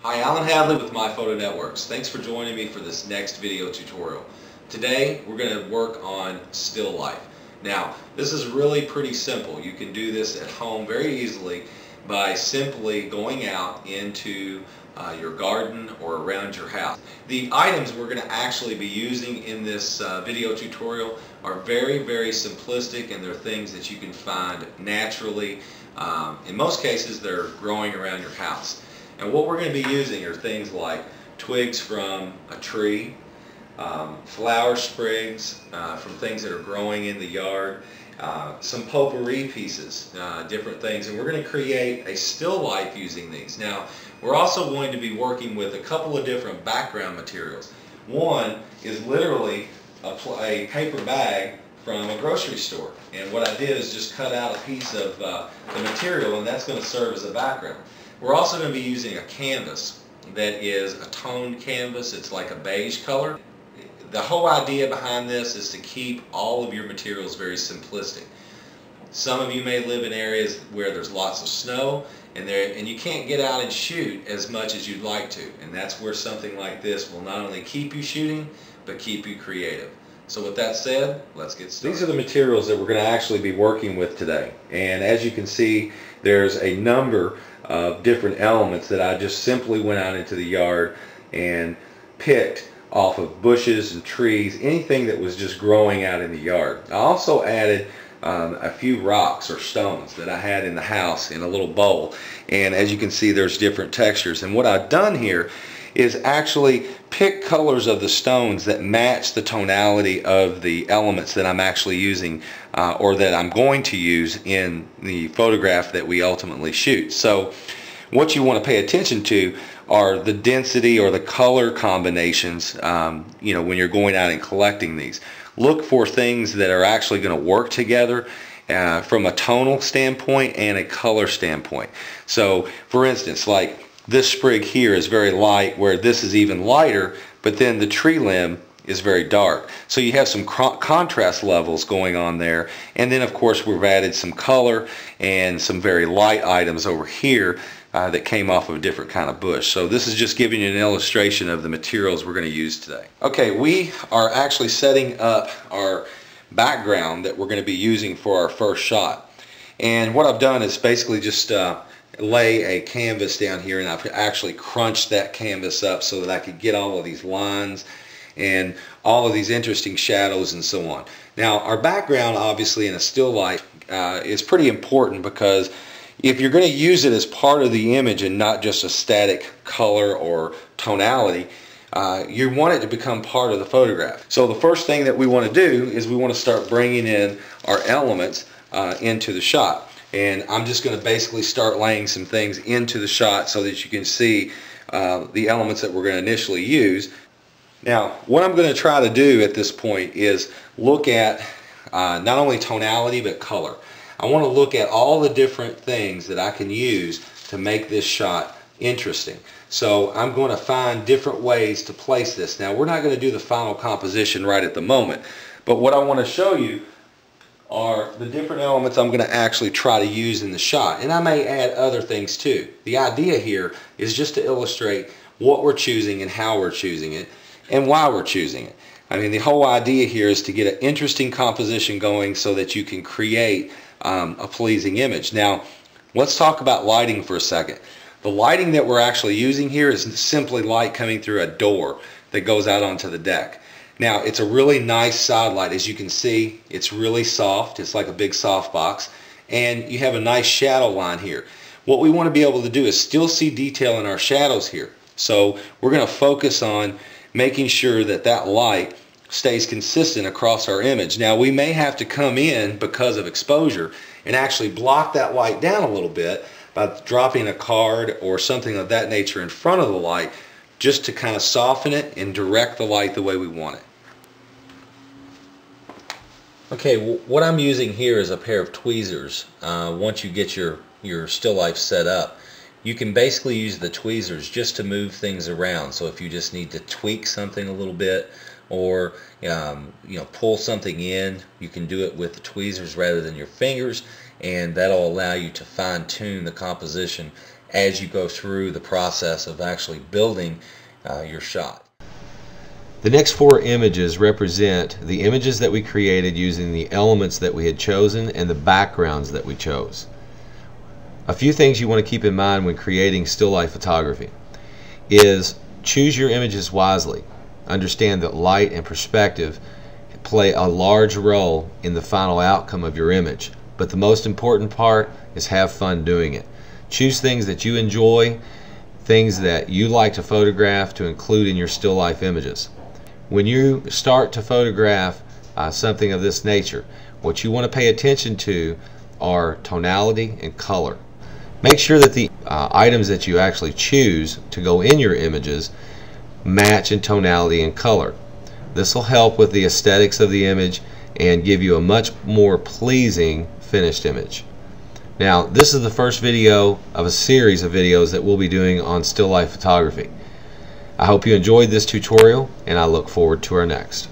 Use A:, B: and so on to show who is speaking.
A: Hi, Alan Hadley with My Photo Networks. Thanks for joining me for this next video tutorial. Today we're going to work on still life. Now this is really pretty simple. You can do this at home very easily by simply going out into your garden or around your house. The items we're going to actually be using in this video tutorial are very simplistic, and they're things that you can find naturally. In most cases they're growing around your house. And what we're going to be using are things like twigs from a tree, flower sprigs from things that are growing in the yard, some potpourri pieces, different things, and we're going to create a still life using these. Now we're also going to be working with a couple of different background materials. One is literally a paper bag from a grocery store, and what I did is just cut out a piece of the material, and that's going to serve as a background. We're also going to be using a canvas that is a toned canvas. It's like a beige color. The whole idea behind this is to keep all of your materials very simplistic. Some of you may live in areas where there's lots of snow and you can't get out and shoot as much as you'd like to, and that's where something like this will not only keep you shooting but keep you creative. So with that said, let's get started. These are the materials that we're going to actually be working with today, and as you can see, there's a number of different elements that I just simply went out into the yard and picked off of bushes and trees, anything that was just growing out in the yard. I also added a few rocks or stones that I had in the house in a little bowl, and as you can see, there's different textures. And what I've done here is actually pick colors of the stones that match the tonality of the elements that I'm actually using or that I'm going to use in the photograph that we ultimately shoot. So what you want to pay attention to are the density or the color combinations when you're going out and collecting these. Look for things that are actually going to work together from a tonal standpoint and a color standpoint. So for instance, like this sprig here is very light, where this is even lighter, but then the tree limb is very dark. So you have some contrast levels going on there. And then of course we've added some color and some very light items over here that came off of a different kind of bush. So this is just giving you an illustration of the materials we're going to use today. Okay, we are actually setting up our background that we're going to be using for our first shot. And what I've done is basically just lay a canvas down here, and I've actually crunched that canvas up so that I could get all of these lines and all of these interesting shadows and so on. Now our background, obviously in a still life, is pretty important, because if you're going to use it as part of the image and not just a static color or tonality, you want it to become part of the photograph. So the first thing that we want to do is we want to start bringing in our elements into the shot. And I'm just going to basically start laying some things into the shot so that you can see the elements that we're going to initially use. Now, what I'm going to try to do at this point is look at not only tonality but color. I want to look at all the different things that I can use to make this shot interesting. So I'm going to find different ways to place this. Now, we're not going to do the final composition right at the moment, but what I want to show you are the different elements I'm going to actually try to use in the shot. And I may add other things too. The idea here is just to illustrate what we're choosing and how we're choosing it and why we're choosing it. I mean, the whole idea here is to get an interesting composition going so that you can create a pleasing image. Now, let's talk about lighting for a second. The lighting that we're actually using here is simply light coming through a door that goes out onto the deck. Now, it's a really nice side light. As you can see, it's really soft. It's like a big soft box. And you have a nice shadow line here. What we want to be able to do is still see detail in our shadows here. So we're going to focus on making sure that that light stays consistent across our image. Now, we may have to come in because of exposure and actually block that light down a little bit by dropping a card or something of that nature in front of the light, just to kind of soften it and direct the light the way we want it. Okay, what I'm using here is a pair of tweezers. Once you get your still life set up, you can basically use the tweezers just to move things around. So if you just need to tweak something a little bit, or pull something in, you can do it with the tweezers rather than your fingers, and that'll allow you to fine-tune the composition as you go through the process of actually building your shot.
B: The next 4 images represent the images that we created using the elements that we had chosen and the backgrounds that we chose. A few things you want to keep in mind when creating still life photography is choose your images wisely. Understand that light and perspective play a large role in the final outcome of your image, but the most important part is have fun doing it. Choose things that you enjoy, things that you like to photograph to include in your still life images. When you start to photograph something of this nature, what you want to pay attention to are tonality and color. Make sure that the items that you actually choose to go in your images match in tonality and color. This will help with the aesthetics of the image and give you a much more pleasing finished image. Now, this is the first video of a series of videos that we'll be doing on still life photography. I hope you enjoyed this tutorial, and I look forward to our next.